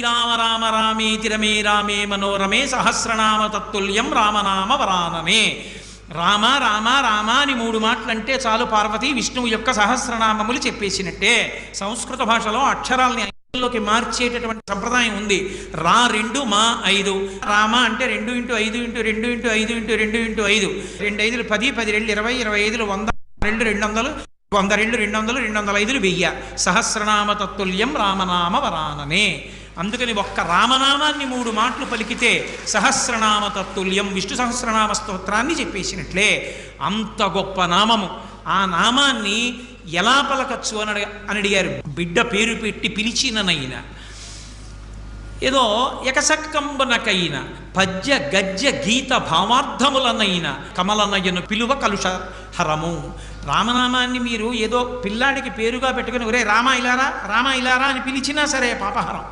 రామ రామ రామేతి రమే రామే మనోరమే సహస్రనామ తత్తుల్యం రామనామ వరాననే. రామ రామ రామ అని 3 మాటలంటే చాలు పార్వతి విష్ణువు యొక్క సహస్రనామములు చెప్పేసినట్టే. సంస్కృత భాషలో అక్షరాలని లోకి మార్చేటటువంటి సంప్రదాయం ఉంది. రా 2 మా 5. రామ అంటే 2 × 5 × 2 × 5 × 2 × 5. 2 5 10, 10 2 20, 25 100, 2 200, 100 2 200, 205 1000. సహస్రనామ తత్తుల్యం రామనామ వరాననే. అందుకని ఒక్క రామనామాన్ని 3 మాటలు పలికితే సహస్రనామ తత్తుల్యం విష్ణు సహస్రనామ స్తోత్రాన్ని చెప్పేసినట్లే. అంత గొప్ప నామము. ఆ నామాన్ని ఎలా పలకచ్చు అని అడిగారు. బిడ్డ పేరు పెట్టి పిలిచిననైనా, ఏదో ఎకసక్కంబనకైన పద్య గద్య గీత భావార్థములనైన కమలనయను పిలువ కలుష హరము. రామనామాన్ని మీరు ఏదో పిల్లాడికి పేరుగా పెట్టుకుని ఒరే రామ ఇలారా రామ ఇలారా అని పిలిచినా సరే పాపహరం.